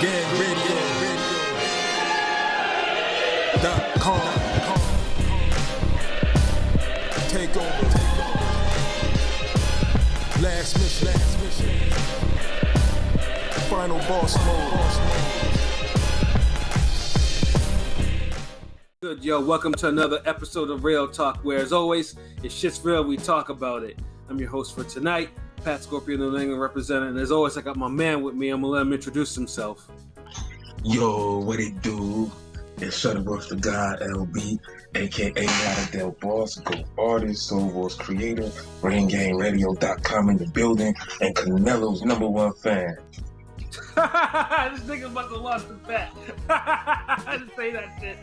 mainevented.com. Take over. Last mission. Final boss mode. Good, yo, welcome to another episode of Real Talk, where as always, it's shit's real, we talk about it. I'm your host for tonight, Pat Scorpion, New England representative, and as always, I got my man with me. I'm gonna let him introduce himself. Yo, what it do? It's Shuttleworth the God, LB, aka Del Boss, Go Artist, Soul Wars Creator, RainGameRadio.com in the building, and Canelo's #1 fan. This nigga's about to lost the bet. I just say that shit.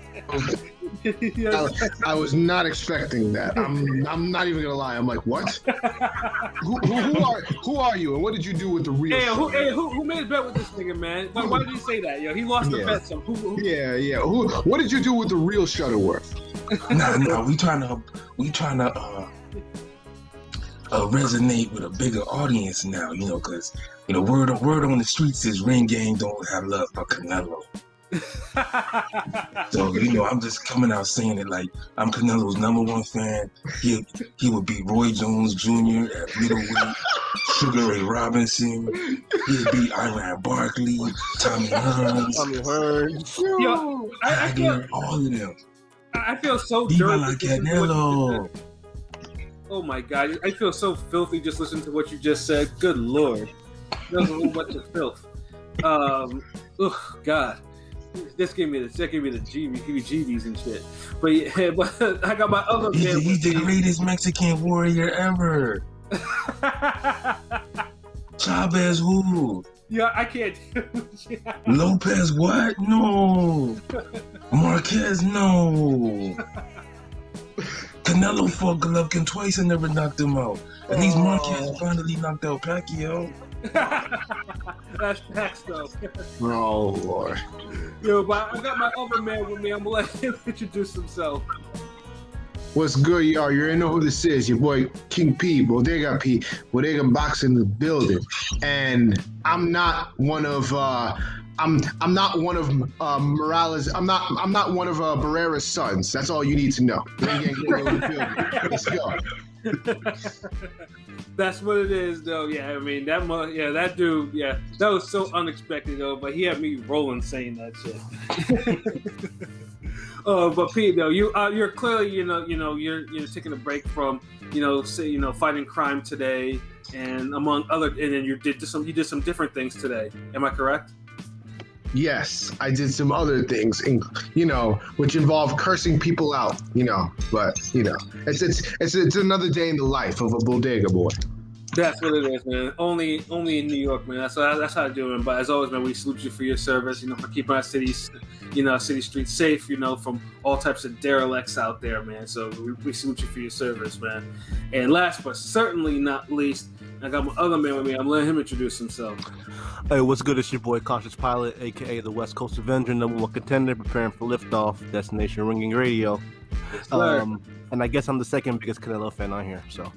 I was not expecting that. I'm not even gonna lie. I'm like, what? who are you, and what did you do with the real? Who made a bet with this nigga, man? Why did he say that? Yo, he lost the bet. So who? Yeah. What did you do with the real Shuttleworth? Nah. We trying to resonate with a bigger audience now, because word on the streets is Ring Gang don't have love for Canelo. So I'm just coming out saying it like I'm Canelo's #1 fan. He would beat Roy Jones Jr. at middleweight, Sugar Ray Robinson. He'd beat Iran Barkley, Tommy Hearns. Yo, I feel all of them. I feel so Viva dirty. la Canelo. Oh my god, I feel so filthy just listening to what you just said. Good lord. That was a whole bunch of filth. Oh god. This gave me the GBs and shit. But I got my other man. He's the greatest Mexican warrior ever. Chavez who? Yeah, I can't. Lopez what? No. Marquez no. Canelo fought Golovkin twice and never knocked him out. At least Marquez finally knocked out Pacquiao. That's facts though. Oh Lord. Yo, but I got my other man with me. I'm gonna let him introduce himself. What's good, y'all? You already know who this is. Your boy King P, Bodega Boxing in the building. And I'm not one of Morales. I'm not one of Barrera's sons. That's all you need to know. Let's go. That's what it is, though. Yeah, I mean that dude. Yeah, that was so unexpected, though. But he had me rolling saying that shit. But Pete, though, you're clearly, you're taking a break from, fighting crime today, and among other, and then you did some different things today. Am I correct? Yes, I did some other things, which involve cursing people out, but it's another day in the life of a bodega boy. That's what it is, man. Only in New York, man. That's how I do it. But as always, man, we salute you for your service, for keeping our cities, city streets safe, from all types of derelicts out there, man. So we salute you for your service, man. And last but certainly not least, I got my other man with me. I'm letting him introduce himself. Hey, what's good? It's your boy Conscious Pilot, aka the West Coast Avenger, #1 contender, preparing for liftoff, Destination Ringing Radio. Yes, and I guess I'm the second biggest Canelo fan on here, so.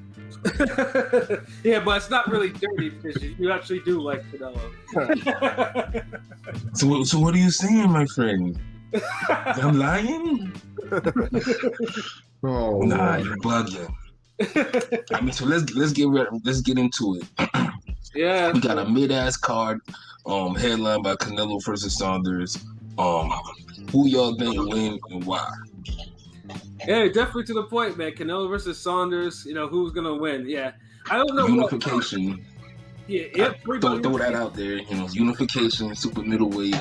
Yeah, but it's not really dirty because you actually do like Canelo. So what are you saying, my friend? I'm lying? Oh, nah, you're bugging. I mean, so let's get into it. Yeah, we got a mid-ass card, headlined by Canelo versus Saunders. Who y'all think win and why? Yeah, definitely to the point, man. Canelo versus Saunders. Who's gonna win? Yeah, I don't know. Unification. Throw that out there. Unification, super middleweight.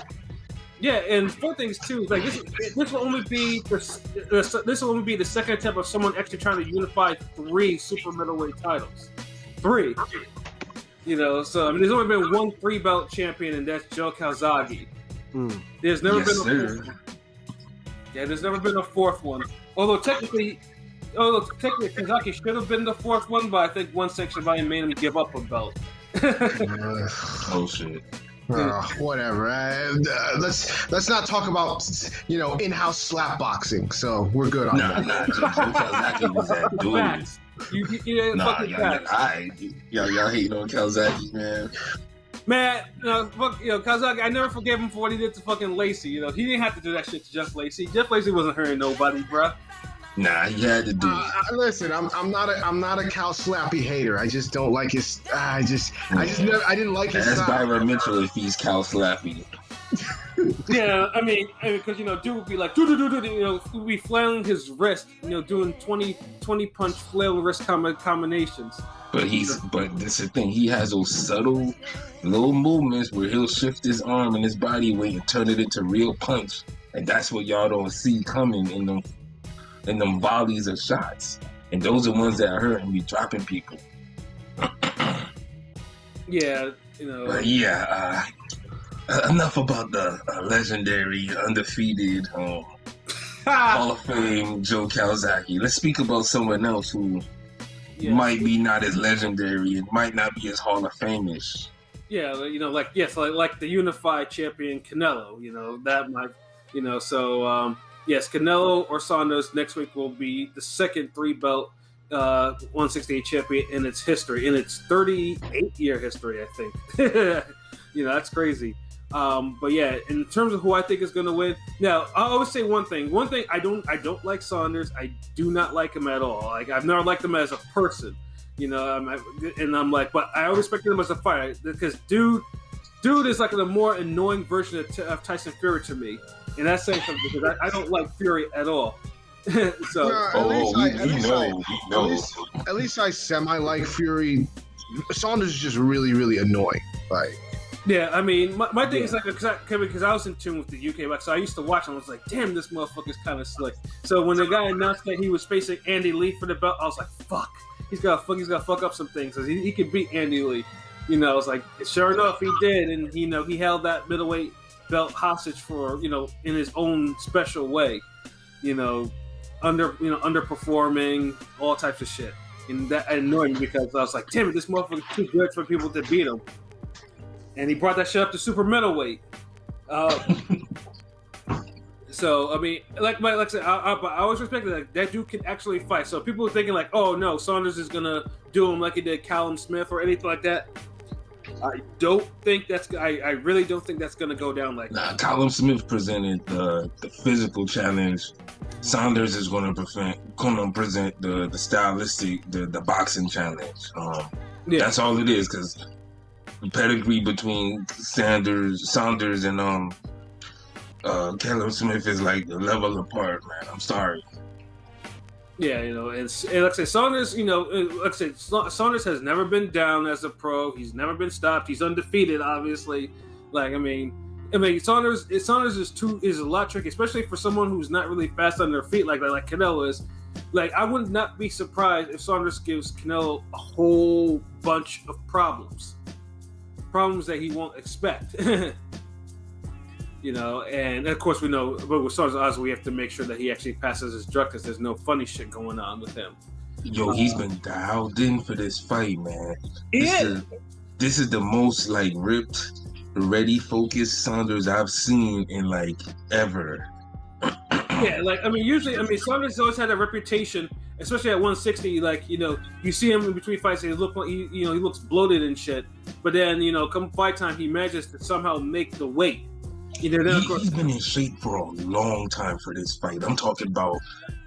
Yeah, and four things too. Like this will only be the second attempt of someone actually trying to unify 3 super middleweight titles. 3. So I mean, there's only been one 3-belt champion, and that's Joe Calzaghe. There's never been a fourth one. Yeah, there's never been a fourth one. Although technically Calzaghe should have been the fourth one, but I think one section volume made him give up a belt. Oh shit. Whatever. Let's not talk about in-house slap boxing. So we're good on that. Joe Calzaghe was that dude. Y'all y'all hating on Calzaghe, man. Man, fuck, Kazak, I never forgave him for what he did to fucking Lacey. He didn't have to do that shit to Jeff Lacey. Jeff Lacey wasn't hurting nobody, bruh. Nah, he had to do it. Listen, I'm not a Cal Slappy hater. I just don't like his. I didn't like his. That's style. Byron Mitchell if he's Cal Slappy. Yeah, I mean, because dude would be like, would be flailing his wrist, doing 20 punch flail wrist combinations. But that's the thing. He has those subtle little movements where he'll shift his arm and his body weight and turn it into real punch, and that's what y'all don't see coming in them volleys of shots. And those are ones that hurt and be dropping people. Yeah, But yeah, enough about the legendary, undefeated Hall of Fame Joe Calzaghe. Let's speak about someone else who might be not as legendary and might not be as Hall of Fame-ish. Yeah, like the unified champion Canelo. That might, so yes, Canelo or Saunders next week will be the second 3-belt 168 champion in its history, in its 38-year history, I think. That's crazy. But yeah, in terms of who I think is going to win, now I always say one thing. I don't like Saunders. I do not like him at all. Like, I've never liked him as a person. I'm like, but I always respected him as a fighter because dude is like a more annoying version of Tyson Fury to me. And that's saying something because I don't like Fury at all. So at least I semi-like Fury. Saunders is just really, really annoying. Like, yeah, I mean, my thing is like because I was in tune with the UK box, so I used to watch him. I was like, damn, this motherfucker's kind of slick. So when the guy announced that he was facing Andy Lee for the belt, I was like, fuck, he's got to fuck up some things because he could beat Andy Lee. I was like, sure enough, he did, and he held that middleweight belt hostage for in his own special way, underperforming, all types of shit, and that annoyed me because I was like, damn it, this motherfucker's too good for people to beat him, and he brought that shit up to super middleweight. So I mean, like I said, I always respected that dude can actually fight. So people are thinking like, oh no, Saunders is gonna do him like he did Callum Smith or anything like that. I really don't think that's gonna go down like that. Callum Smith presented the physical challenge. Saunders is gonna present the stylistic, the boxing challenge. That's all it is, because the pedigree between Saunders and Callum Smith is like a level apart, man. I'm sorry. Yeah, and like I said, Saunders, Saunders has never been down as a pro. He's never been stopped. He's undefeated, obviously. Like, I mean, Saunders is a lot tricky, especially for someone who's not really fast on their feet like Canelo is. Like, I would not be surprised if Saunders gives Canelo a whole bunch of problems that he won't expect. And of course we know, but with Saunders odds, we have to make sure that he actually passes his drug because there's no funny shit going on with him. Yo, he's been dialed in for this fight, man. Yeah. This is the most like ripped, ready, focused Saunders I've seen in like ever. Yeah, usually Saunders always had a reputation, especially at 160. Like, you see him in between fights, and he looks bloated and shit. But then, come fight time, he manages to somehow make the weight. He's been in shape for a long time for this fight. I'm talking about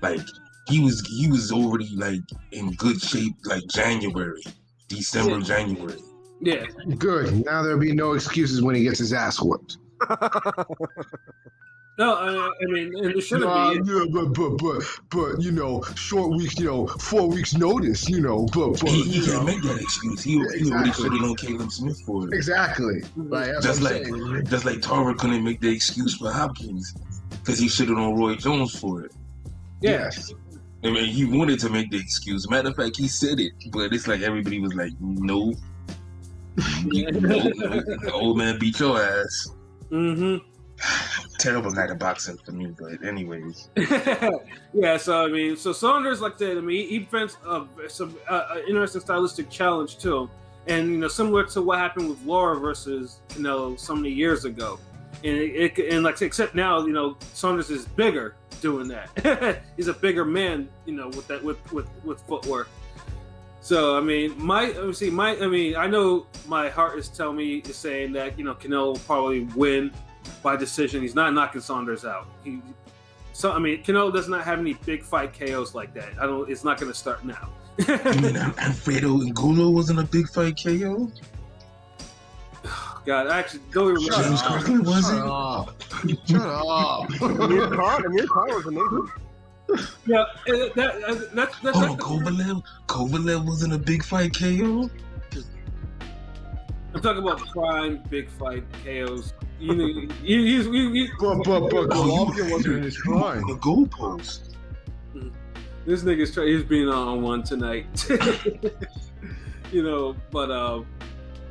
like he was already like in good shape like January. Yeah. Good. Now there'll be no excuses when he gets his ass whooped. No, I mean, and there shouldn't be. Yeah, but short weeks, 4 weeks notice, but he can't make that excuse. He already shitted on Caleb Smith for it. Exactly. Just like Tara couldn't make the excuse for Hopkins because he shitted on Roy Jones for it. Yes. I mean, he wanted to make the excuse. Matter of fact, he said it, but it's like everybody was like, no. The old man beat your ass. Mm-hmm. Terrible night of boxing for me, but anyways. Yeah, so Saunders, like I said, he presents some interesting stylistic challenge too, and similar to what happened with Laura versus Canelo so many years ago, and like except now, Saunders is bigger doing that. He's a bigger man, with that with footwork. So I mean, I know my heart is saying that Canelo will probably win by decision. He's not knocking Saunders out. Canelo does not have any big fight KOs like that. It's not going to start now. You mean Alfredo Angulo wasn't a big fight KO? God, I actually don't even remember. James Carter was Shut it? up. Shut up. Amir Khan was amazing. Yeah, that's Kovalev wasn't a big fight KO? I'm talking about prime big fight KOs. But Golovkin wasn't in his prime. The goalpost. This nigga's he's being on one tonight.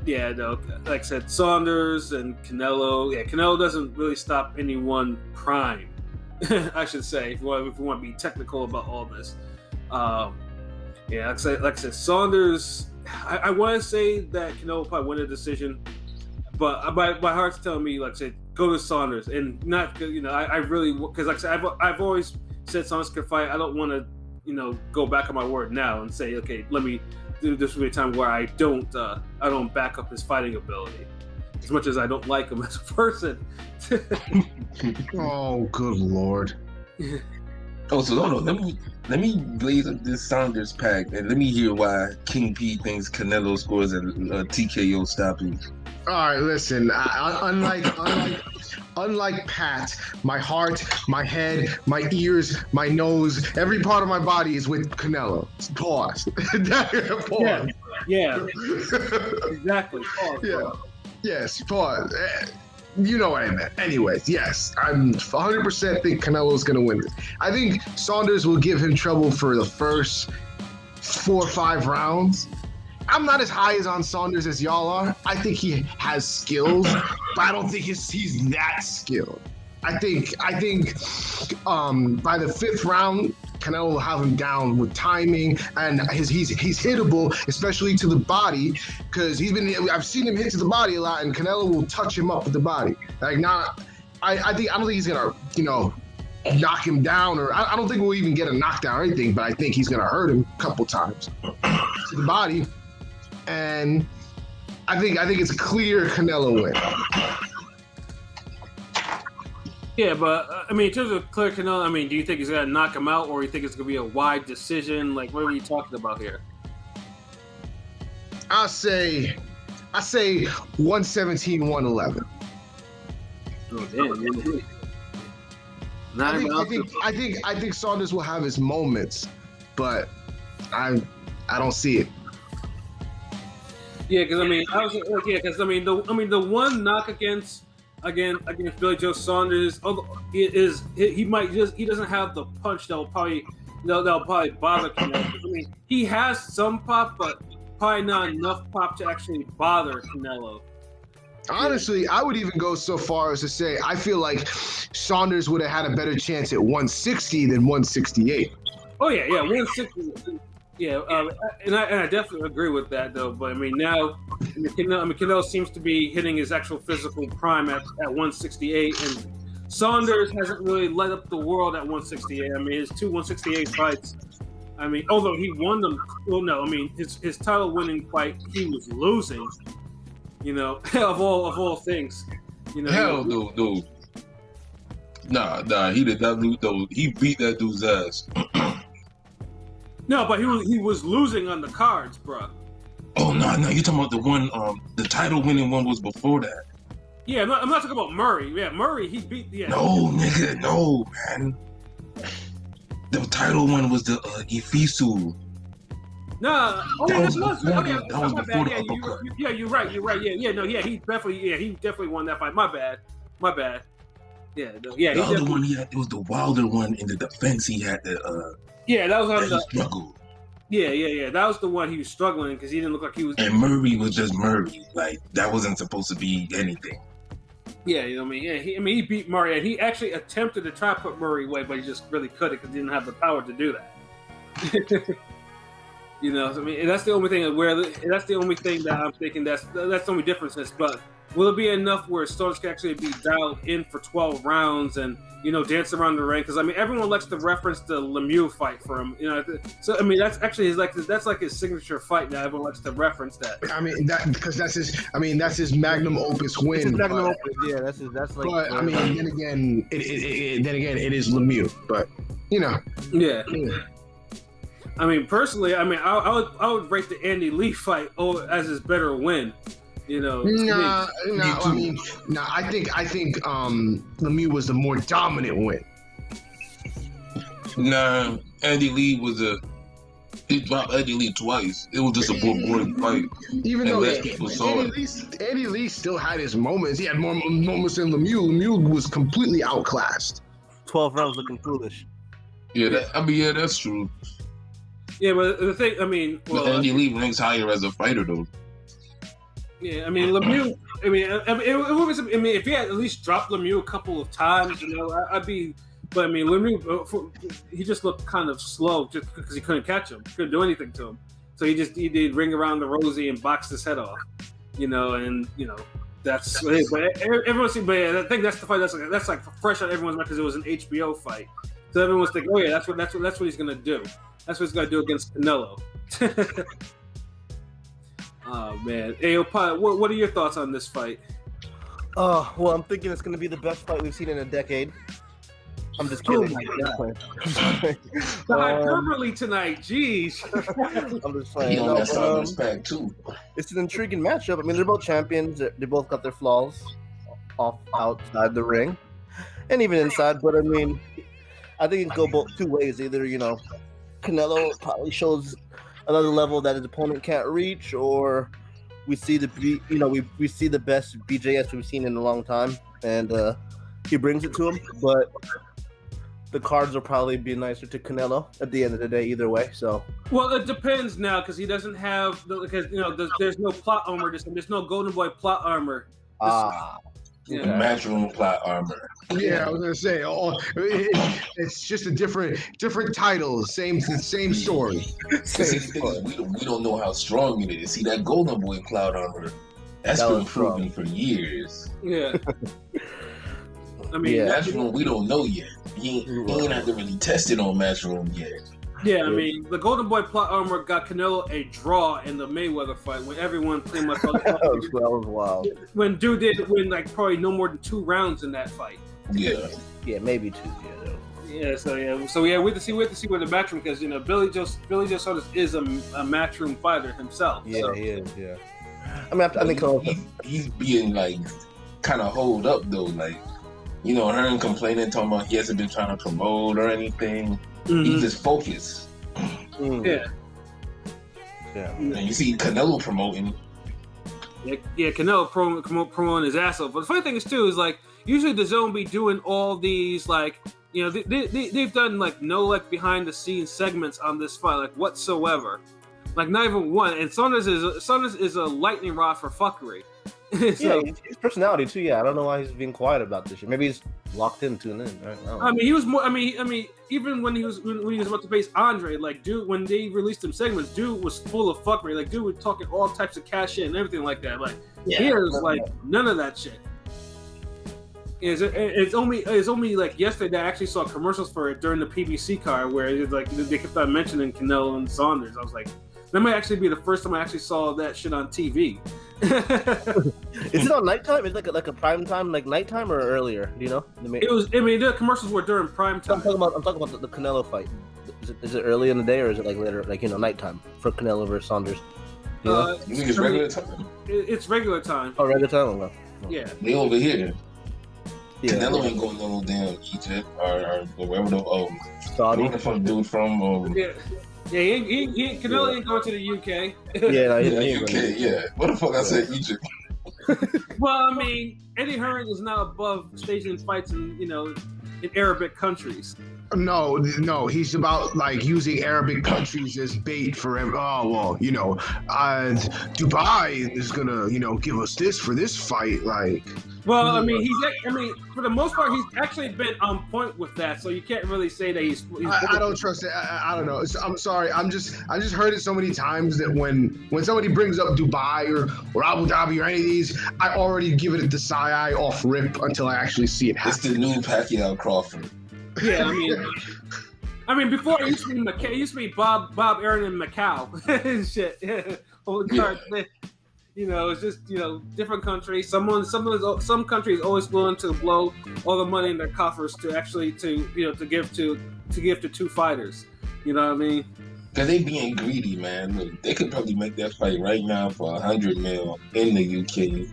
Yeah, no, like I said, Saunders and Canelo. Yeah, Canelo doesn't really stop anyone prime, I should say, if we want to be technical about all this. Yeah, like I said, Saunders. I want to say that Canelo will probably win a decision, but my heart's telling me, like I said, go to Saunders, and not I really, because like I said, I've always said Saunders could fight. I don't want to go back on my word now and say, okay, let me do this will be a time where I don't back up his fighting ability, as much as I don't like him as a person. Oh, good Lord. Oh, so hold on. Let me blaze up this Saunders pack and let me hear why King P thinks Canelo scores a TKO stopping. All right, listen. Unlike Pat, my heart, my head, my ears, my nose, every part of my body is with Canelo. Pause. Pause. Yeah. Exactly. Pause. Yeah. Yes. Pause. You know what I meant. Anyways, yes, I'm 100% think Canelo's going to win this. I think Saunders will give him trouble for the first 4 or 5 rounds. I'm not as high on Saunders as y'all are. I think he has skills, but I don't think he's that skilled. I think by the 5th round, Canelo will have him down with timing, and he's hittable, especially to the body, because I've seen him hit to the body a lot, and Canelo will touch him up with the body. I don't think he's gonna knock him down, or I don't think we'll even get a knockdown or anything, but I think he's gonna hurt him a couple times to the body, and I think it's a clear Canelo win. Yeah, but in terms of clear Canelo, do you think he's gonna knock him out, or you think it's gonna be a wide decision? Like, what are you talking about here? I say 117, 111. Oh damn! I think Saunders will have his moments, but I don't see it. Yeah, because the one knock against Billy Joe Saunders, he doesn't have the punch that'll probably bother Canelo. He has some pop, but probably not enough pop to actually bother Canelo. Honestly, I would even go so far as to say I feel like Saunders would have had a better chance at 160 than 168. Oh yeah, 160. Yeah, and I definitely agree with that though. But now, Canelo seems to be hitting his actual physical prime at 168, and Saunders hasn't really lit up the world at 168. His 2 168 fights. Although he won them, his title winning fight he was losing. Of all things. Hell no, dude. Nah, he did not lose though. He beat that dude's ass. No, but he was losing on the cards, bro. Oh no, you're talking about the one. The title winning one was before that. Yeah, I'm not talking about Murray. Yeah, Murray, he beat. Yeah. No, nigga, no, man. The title one was the Ifisu. Nah, that was before the uppercut. Yeah, you're right. Yeah, he definitely won that fight. My bad. Yeah, the other one he had, it was the Wilder one in the defense. He had the. Yeah, that was on the struggle. Yeah. That was the one he was struggling because he didn't look like he was. And Murray was just Murray. Like that wasn't supposed to be anything. Yeah, he beat Murray, and he actually attempted to try to put Murray away, but he just really couldn't because he didn't have the power to do that. You know, I mean, and that's the only thing that's the only thing that I'm thinking that's the only difference is. But will it be enough where Saunders can actually be dialed in for 12 rounds and dance around the ring? Because I mean, everyone likes to reference the Lemieux fight for him. So I mean, that's actually that's like his signature fight. Now everyone likes to reference that. I mean, because that's his magnum opus win. It's his magnum opus, yeah. That's like. But I mean, then again, it is Lemieux. But Yeah. I mean, personally, I would rate the Andy Lee fight as his better win. I think Lemieux was the more dominant win. Nah, Andy Lee he dropped Andy Lee twice. It was just a boring fight. Even though Andy Lee still had his moments. He had more moments than Lemieux. Lemieux was completely outclassed. 12 rounds looking foolish. Yeah, that's true. Yeah, but the thing, I mean, Andy Lee ranks higher as a fighter, though. Yeah, I mean, Lemieux. I mean, if he had at least dropped Lemieux a couple of times, I'd be. But I mean, Lemieux, he just looked kind of slow just because he couldn't catch him. Couldn't do anything to him. So he did ring around the rosy and boxed his head off. That's. But everyone see, but I think that's the fight that's like fresh on everyone's mind because it was an HBO fight. So everyone's thinking, oh yeah, that's what he's gonna do. That's what he's gonna do against Canelo. Oh man, Ayo, what are your thoughts on this fight? Oh well, I'm thinking it's gonna be the best fight we've seen in a decade. I'm just kidding. Oh my God. The hyperbole tonight, jeez. I'm just playing. Yeah, that's all respect too. It's an intriguing matchup. I mean, they're both champions. They both got their flaws outside the ring, and even inside. But I mean, I think it can go both two ways. Either Canelo probably shows another level that his opponent can't reach, or we see we see the best BJS we've seen in a long time, and he brings it to him. But the cards will probably be nicer to Canelo at the end of the day, either way. So, well, it depends now because he doesn't have there's no plot armor. There's no Golden Boy plot armar. The matchroom plot armor. Yeah, I was gonna say, it's just a different title, same story. We don't know how strong it is. See that Golden Boy plot armor? That's been proven for years. Yeah. I mean, Matchroom, we don't know yet. He ain't had to really test it on Matchroom yet. Yeah, I mean, the Golden Boy plot armor got Canelo a draw in the Mayweather fight when everyone pretty much that was wild. When dude did win like probably no more than 2 rounds in that fight. Yeah. Yeah, maybe 2. Yeah. So we have to see where the matchroom because Billy Joe Saunders is a matchroom fighter himself. Yeah, so. He is. Yeah. I mean, I think he's being like kind of holed up though, like her and complaining, talking about he hasn't been trying to promote or anything. Mm-hmm. He's just focused. Mm-hmm. Yeah. And you see Canelo promoting. Yeah, Canelo promoting his ass off. But the funny thing is too is like usually the zone be doing all these like they've done like no behind the scenes segments on this fight like whatsoever, like not even one. And Saunders is a lightning rod for fuckery. So, his personality too. Yeah, I don't know why he's being quiet about this shit. Maybe he's locked in, tuned in. Right? I mean, he was more. I mean, even when he was about to face Andre, like dude, when they released him segments, dude was full of fuckery. Like dude was talking all types of cash in and everything like that. Like here's like none of that shit. It's only like yesterday that I actually saw commercials for it during the PBC card where it's like they kept on mentioning Canelo and Saunders. I was like, that might actually be the first time I actually saw that shit on TV. Is it on nighttime? Is it like a prime time, like nighttime or earlier? Do you know? It was. I mean, the commercials were during prime time. I'm talking about the Canelo fight. Is it early in the day or is it like later, like nighttime for Canelo versus Saunders? You think it's regular time? It's regular time. Oh, regular time. Okay. Yeah. They over here. Yeah. Canelo ain't going to no damn Egypt or wherever the Saudi. Where the fuck dude from? Yeah, Canelo ain't going to the UK. UK. Yeah. What the fuck I said Egypt? Well, I mean, Eddie Hearn is now above staging fights in in Arabic countries. No, he's about like using Arabic countries as bait for. Dubai is gonna, give us this for this fight. Like, Well, I mean, for the most part, he's actually been on point with that. So you can't really say that he's I don't trust it. I don't know. I'm sorry. I just heard it so many times that when somebody brings up Dubai or Abu Dhabi or any of these, I already give it the side eye off rip until I actually see it It's happen. the new Pacquiao Crawford. Yeah, I mean, before it used to be Macau, it used to be Bob Aaron and Macau and shit. It's just different countries. Some countries always willing to blow all the money in their coffers to actually to give to two fighters. You know what I mean? Cause they being greedy, man. Look, they could probably make that fight right now for $100 million in the UK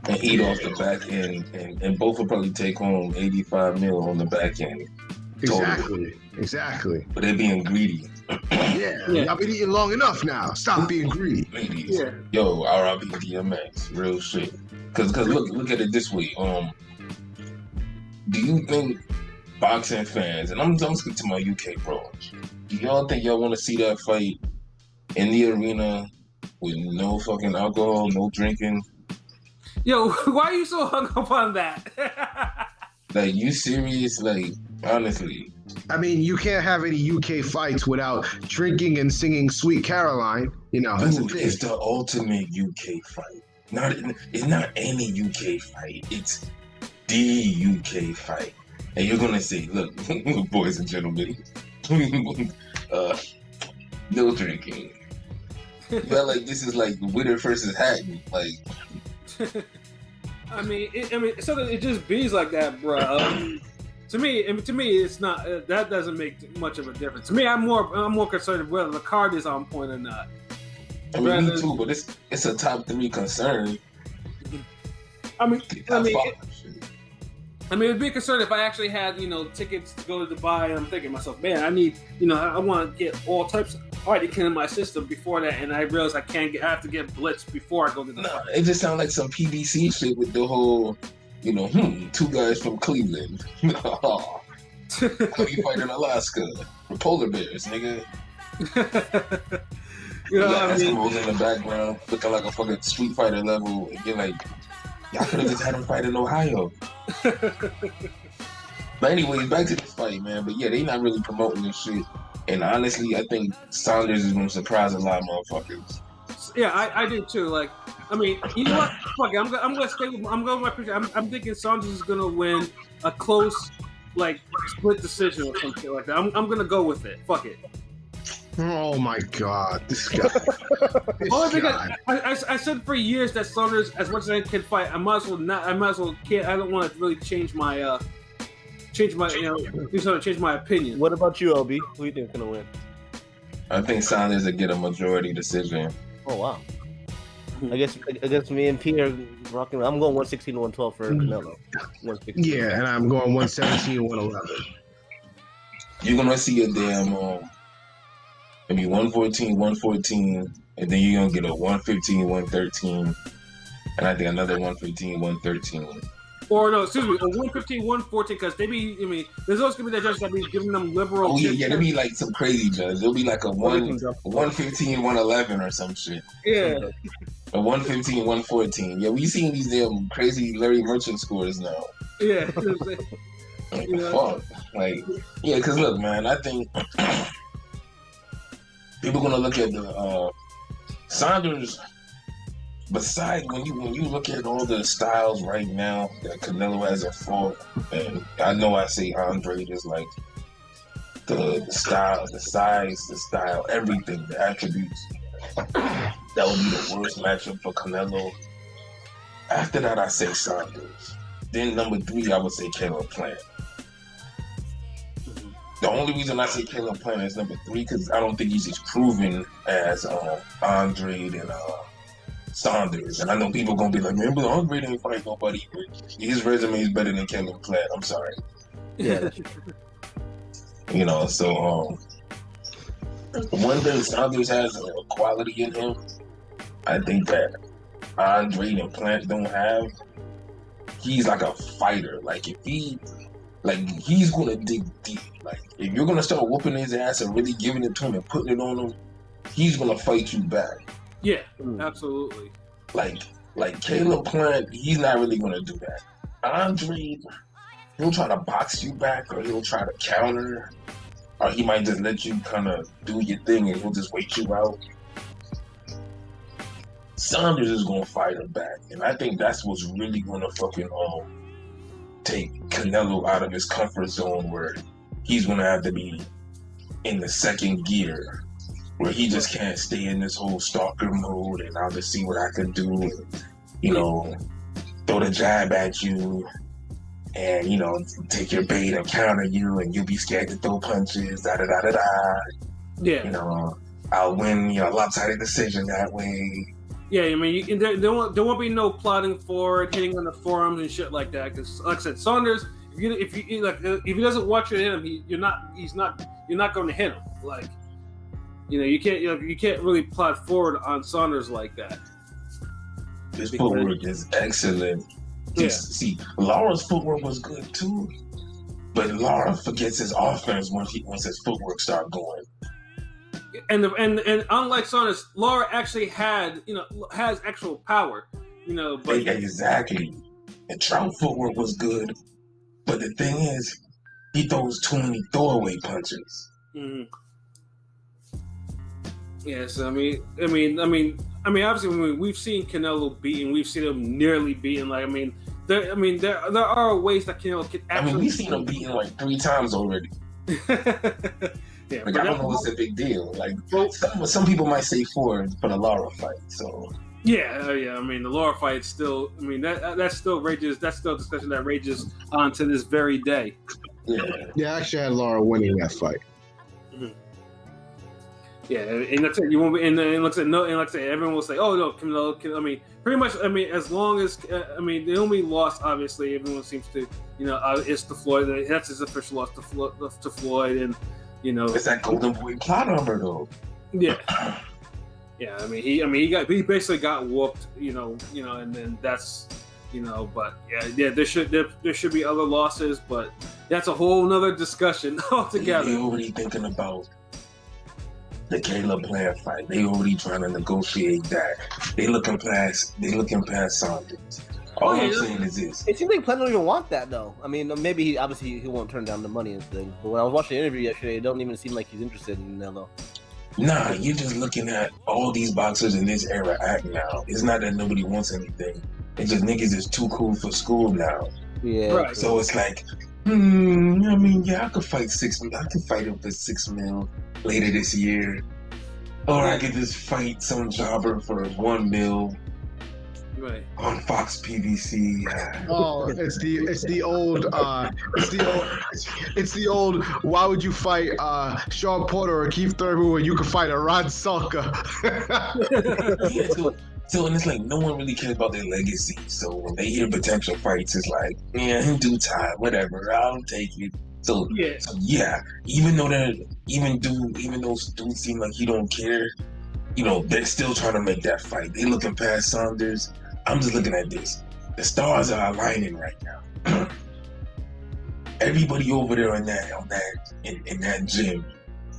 and eat off the back end, and both will probably take home $85 million on the back end. Exactly. But they're being greedy. Yeah. Y'all been eating long enough now. Stop being greedy. Ladies. Yeah. Yo, R.I.P. DMX, real shit. Cause look at it this way. Do you think boxing fans, and I'm speaking to my UK bros, do y'all think y'all want to see that fight in the arena with no fucking alcohol, no drinking? Yo, why are you so hung up on that? Like, you serious? Like, honestly. I mean, you can't have any UK fights without drinking and singing "Sweet Caroline." That's Dude, it's the ultimate UK fight. It's not any UK fight. It's the UK fight. And you're gonna say, look, boys and gentlemen, no drinking. You feel like this is like Winter versus Hatton. Like, I mean, so it just bees like that, bro. To me, it's not. That doesn't make much of a difference. To me, I'm more concerned with whether the card is on point or not. I mean, me too, but it's a top 3 concern. It'd be a concern if I actually had, tickets to go to Dubai, and I'm thinking to myself, man, I need, I want to get all types of party in my system before that, and I realize I have to get blitzed before I go to the fight. It just sounds like some PBC shit with the whole, 2 guys from Cleveland. How you fight in Alaska? For polar bears, nigga. Eskimos in the background looking like a fucking Street Fighter level, and you're like, y'all could have just had him fight in Ohio. But anyways, back to this fight, man. But yeah, they not really promoting this shit. And honestly, I think Saunders is going to surprise a lot of motherfuckers. Yeah, I do too. Like, I mean, you know what? Fuck it. I'm going to stay with my prediction. I'm thinking Saunders is going to win a close, like, split decision or something like that. I'm going to go with it. Fuck it. Oh my God, this guy. I said for years that Saunders, as much as I can fight, I might as well can't. I don't want to really change my change my opinion. What about you, LB? Who do you think is gonna win? I think Saunders will get a majority decision. Oh wow. I guess me and P are rocking. I'm going 116 to 112 for Canelo. 116. Yeah, and I'm going 117 to 111. You're gonna see a damn maybe 114, and then you're gonna get a 115, 113, and I think another 115, 113. Or no, excuse me, a 115, 114, because they be, there's always gonna be that judge that be giving them liberal. Oh yeah, there'll be like some crazy judge. There'll be like a 115, 111 or some shit. Yeah. A 115, 114. Yeah, we seen these damn crazy Larry Merchant scores now. Yeah. Fuck. Like, yeah, because look, man, I think people gonna look at the Saunders. Besides, when you look at all the styles right now that Canelo has fought, and I know I say Andre is like the style, the size, the style, everything, the attributes. That would be the worst matchup for Canelo. After that, I say Saunders. Then number 3, I would say Caleb Plant. The only reason I say Caleb Plant is number 3 because I don't think he's as proven as Andre and Saunders. And I know people gonna be like, man, but Andre didn't fight nobody. His resume is better than Caleb Plant. I'm sorry. Yeah. So one thing Saunders has a quality in him, I think that Andre and Plant don't have. He's like a fighter. Like if he Like he's gonna dig deep. Like if you're gonna start whooping his ass and really giving it to him and putting it on him, he's gonna fight you back. Yeah, absolutely. Like Caleb Plant, he's not really gonna do that. Andre, he'll try to box you back, or he'll try to counter, or he might just let you kind of do your thing and he'll just wait you out. Saunders is gonna fight him back, and I think that's what's really gonna fucking take Canelo out of his comfort zone, where he's gonna have to be in the second gear, where he just can't stay in this whole stalker mode and I'll just see what I can do, and, you know, throw the jab at you, and you know, take your bait and counter you, and you'll be scared to throw punches. Da da da da da. Yeah, you know, I'll win, you know, lopsided decision that way. Yeah, I mean, there won't be no plotting forward, hitting on the forearms and shit like that. Because, like I said, Saunders, if he doesn't watch you hit him, you're not going to hit him. Like, you know, you can't really plot forward on Saunders like that. His footwork is excellent. Yeah. See, Lara's footwork was good too, but Lara forgets his offense once his footwork start going. And unlike Saunders, Lara actually has actual power, you know. But exactly, and Trout footwork was good, but the thing is, he throws too many throwaway punches. Mm-hmm. Yes, I mean, obviously, we've seen Canelo beaten, we've seen him nearly beaten. Like, there are ways that Canelo can actually. We've seen him beaten like 3 times already. Yeah, like, I don't know what's a big deal. Like, some people might say 4 for the Lara fight. So yeah. I mean, the Lara fight still. I mean, that still rages. That's still a discussion that rages on to this very day. Yeah, I actually had Lara winning that fight. Mm-hmm. Yeah, and that's it. You won't be, and like I said, everyone will say, "Oh no, Canelo." I mean, pretty much. I mean, as long as the only loss, obviously, everyone seems to, you know, is to Floyd. That's his official loss to Floyd, and you know, it's that Golden Boy plot armor though. Yeah, yeah. I mean, he basically got whooped, you know, and then that's, you know, but yeah. There should be other losses, but that's a whole nother discussion altogether. They already thinking about the Caleb Plant fight. They already trying to negotiate that. They looking past Saunders. All I'm saying is this. It seems like Plant don't even want that though. I mean, maybe he won't turn down the money and things. But when I was watching the interview yesterday, it don't even seem like he's interested in Canelo. Nah, you're just looking at all these boxers in this era act now. It's not that nobody wants anything. It's just niggas is too cool for school now. Yeah. Right. So it's like, I mean, I could fight him for $6 million later this year. Or I could just fight some jobber for $1 million. Right. On Fox PVC. Oh, it's the old. Why would you fight Sean Porter or Keith Thurman when you could fight a Rod Sulka? Yeah, so and it's like no one really cares about their legacy. So when they hear potential fights, it's like, in due time, whatever, I'll take it. So yeah, even though dudes seem like he don't care, you know, they're still trying to make that fight. They looking past Saunders. I'm just looking at this. The stars are aligning right now. Everybody over there in that gym,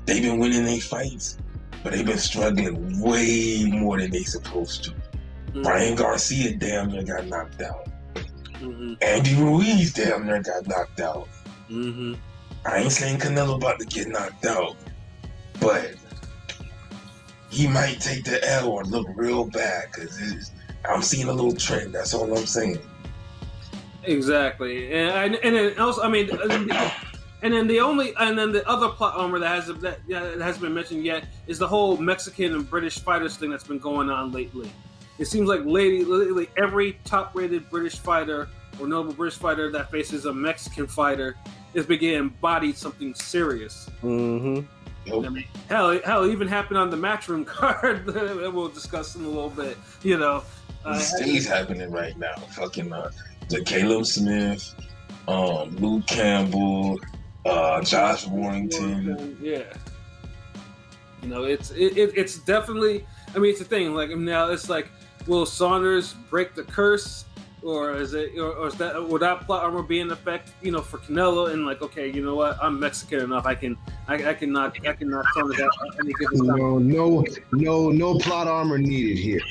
they've been winning their fights, but they've been struggling way more than they supposed to. Mm-hmm. Brian Garcia damn near got knocked out. Mm-hmm. Andy Ruiz damn near got knocked out. Mm-hmm. I ain't saying Canelo about to get knocked out, but he might take the L or look real bad because I'm seeing a little trend. That's all I'm saying. Exactly, and then also, I mean, and then the other plot armor that hasn't been mentioned yet is the whole Mexican and British fighters thing that's been going on lately. It seems like lately every top-rated British fighter or notable British fighter that faces a Mexican fighter is beginning bodied something serious. Mm-hmm. Nope. I mean, hell, it even happened on the matchroom card that we'll discuss in a little bit. You know, it stays happening right now. Fucking the Caleb Smith, Luke Campbell, Josh Warrington. Yeah, you know, it's definitely. I mean, it's a thing. Like now, it's like, will Saunders break the curse or is it, or is that would that plot armor be in effect? You know, for Canelo and like, okay, you know what, I'm Mexican enough, I can knock Saunders out at any given time. No plot armor needed here.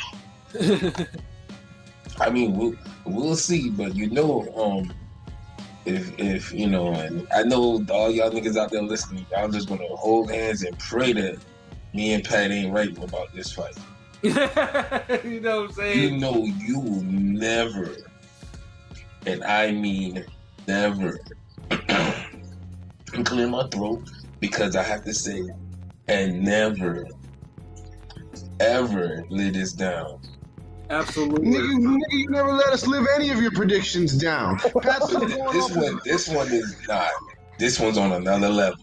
I mean, we'll see, but if you know, and I know all y'all niggas out there listening, y'all just gonna hold hands and pray that me and Pat ain't right about this fight. You know what I'm saying? You know you will never, and I mean never, clear my throat because I have to say, and never, ever lay this down. Absolutely. Nigga, you never let us live any of your predictions down. Pat's still going off. This one is not. This one's on another level.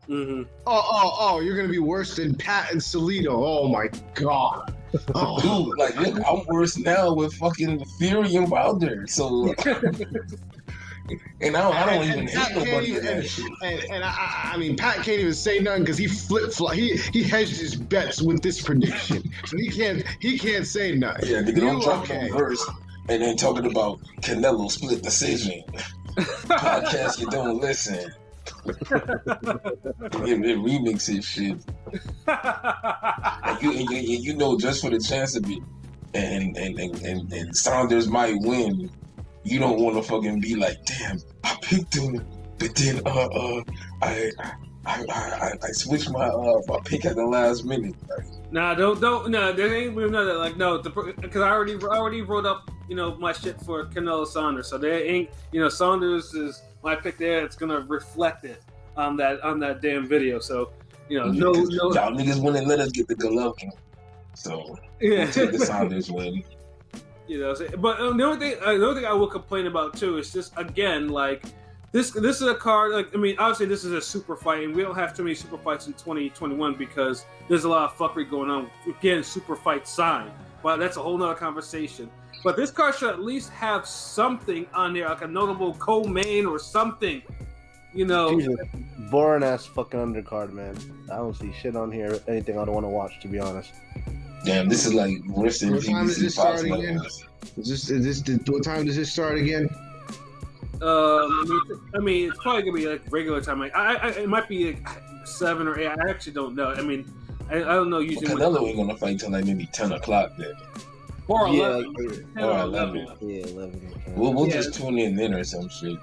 Mm-hmm. Oh, you're gonna be worse than Pat and Salido. Oh my god. Oh. Dude, like, look, I'm worse now with fucking Fury and Wilder. So, and I don't even hate nobody for that shit. And I mean, Pat can't even say nothing because he flip-flop. He hedged his bets with this prediction, so he can't say nothing. Yeah, nigga, don't drop no verse and then talking about Canelo split decision. Podcast you don't listen. It remixes shit. And you know, just for the chance of it, and Saunders might win. You don't want to fucking be like, damn, I picked him, but then I switched my pick at the last minute. Nah, don't. No, there ain't none of that. Like, no, because I already wrote up, you know, my shit for Canelo Saunders. So there ain't, you know, Saunders is my pick there. It's gonna reflect it on that damn video. So, you know, no. Y'all niggas wouldn't let us get the Golovkin. So Yeah, we'll take the Saunders win. You know, but the only thing I will complain about too is just, again, like, this is a card. Like, I mean, obviously this is a super fight, and we don't have too many super fights in 2021 because there's a lot of fuckery going on. Again, super fight sign, but that's a whole nother conversation. But this card should at least have something on there, like a notable co-main or something. You know, Jesus, boring ass fucking undercard, man. I don't see shit on here. Anything I don't want to watch, to be honest. Damn, this is like worse than What time does PBC this start Fox again? levels. What time does this start again? I mean, it's probably gonna be like regular time. Like, it might be like 7 or 8. I actually don't know. I mean, I don't know. Usually, Canelo ain't gonna fight till like maybe 10 o'clock then. or 11. Yeah, 10 or 11. Yeah, 11. We'll Yeah. just tune in then or some shit.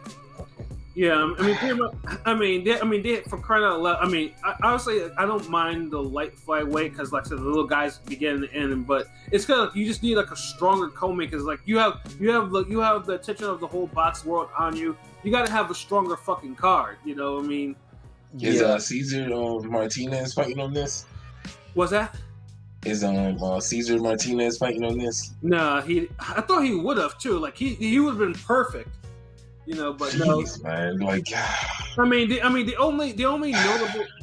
Yeah, I mean, pretty much, they for crying out loud. I mean, honestly, I don't mind the light flyweight because, like I said, the little guys begin and end. But it's kind of like you just need like a stronger co-main because, like, you have the attention of the whole box world on you. You got to have a stronger fucking card. You know what I mean? Is Cesar Martinez fighting on this? What's that? Is Cesar Martinez fighting on this? Nah, I thought he would have too. Like he would have been perfect. You know, but Jeez, no. man, like, the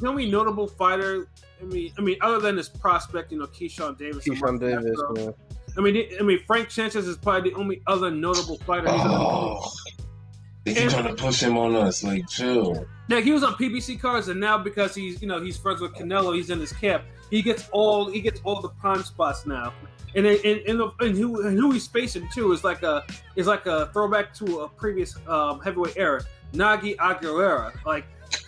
only notable fighter. I mean, other than his prospect, you know, Keyshawn Davis. Yeah. I mean, Frank Sanchez is probably the only other notable fighter. They keep trying to push him on us, like, chill. Yeah, he was on PBC cards, and now because he's friends with Canelo, he's in his camp. He gets all the prime spots now. And who he's facing too is like a throwback to a previous heavyweight era, Nagy Aguilera. Like,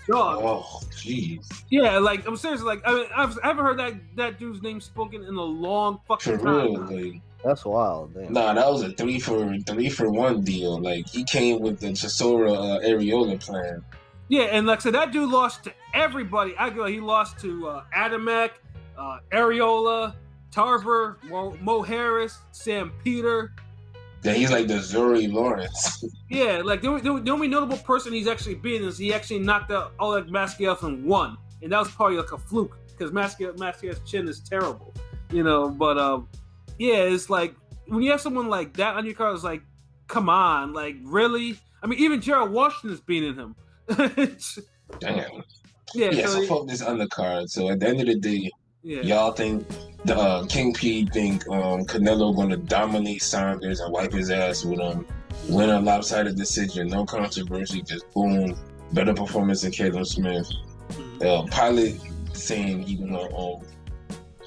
dog. Oh, jeez. Yeah, like, I'm seriously, like, I haven't heard that dude's name spoken in a long fucking For time. real, like. That's wild. Damn. Nah, that was a 3-for-1 deal. Like, he came with the Chisora Areola plan. Yeah, and like I said, that dude lost to everybody. He lost to Adamek, Areola, Tarver, Mo Harris, Sam Peter. Yeah, he's like the Zuri Lawrence. Yeah, like the only notable person he's actually beaten is he actually knocked out Oleg Maskiev and won, and that was probably like a fluke because Maskiev's chin is terrible, you know. But yeah, it's like when you have someone like that on your card, it's like, come on, like, really? I mean, even Gerald Washington's beating him. Damn. Yeah, So fuck this undercard. So at the end of the day, y'all think the King P think Canelo gonna dominate Saunders and wipe his ass with him, win a lopsided decision, no controversy, just boom, better performance than Caleb Smith. Pilot saying he gonna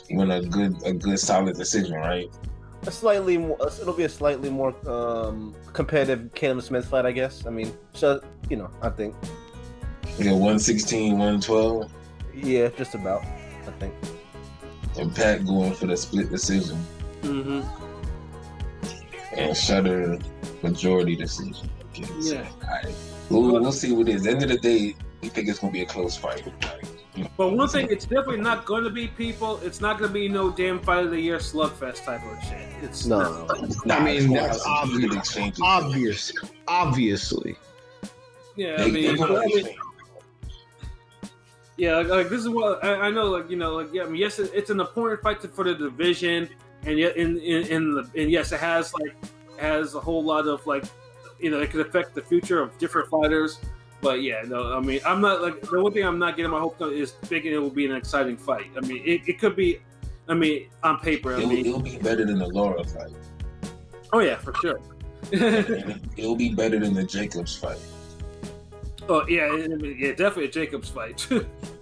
win a good solid decision, right? it'll be a slightly more competitive Caleb Smith fight, I guess. I mean, so I think. Yeah, 116, 112. Yeah, just about. I think. And Pat going for the split decision. Mm-hmm. And Shutter majority decision. Okay, so, Yeah. all right. We'll see what it is. At the end of the day, we think it's gonna be a close fight. But one thing, it's definitely not going to be people. It's not going to be no damn fight of the year slugfest type of shit. It's No. Nah, I mean, it's that's gonna be obvious. exchanges. Obviously. Yeah, They gonna exchange. Yeah, like this is what I know. Like yeah. I mean, yes, it's an important fight for the division, and yet and yes, it has a whole lot of it could affect the future of different fighters. But yeah, no, I mean, I'm not the one thing I'm not getting my hopes on is thinking it will be an exciting fight. I mean, it could be. I mean, on paper, It'll be better than the Laura fight. Oh yeah, for sure. It'll be better than the Jacobs fight. Oh yeah, definitely a Jacobs fight.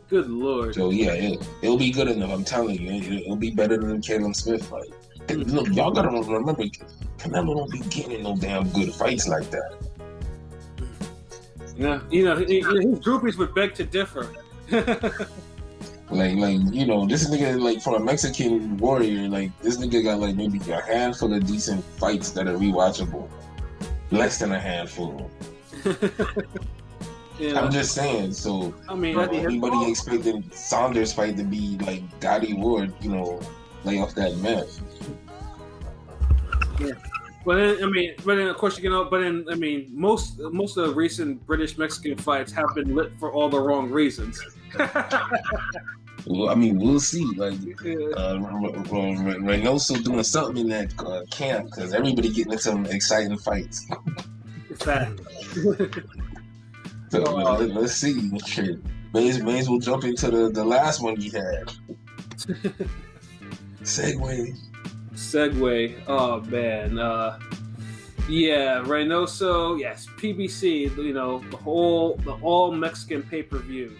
Good lord. So yeah, it'll be good enough. I'm telling you, it'll be better than the Caleb Smith fight. And look, y'all gotta remember, Canelo don't be getting no damn good fights like that. Yeah, his groupies would beg to differ. This nigga from a Mexican warrior, this nigga got maybe a handful of decent fights that are rewatchable. Less than a handful. I'm just saying. So I mean, everybody expecting Saunders fight to be like Gotti Ward, lay off that meth. Yeah. But then of course most of the recent British Mexican fights have been lit for all the wrong reasons. Well, I mean, we'll see. Reynoso doing something in that camp because everybody getting into some exciting fights. It's that. So let's see. Shit. May as well jump into the last one he had. Segway. Oh man. Yeah, Reynoso. Yes, PBC. The all Mexican pay-per-view.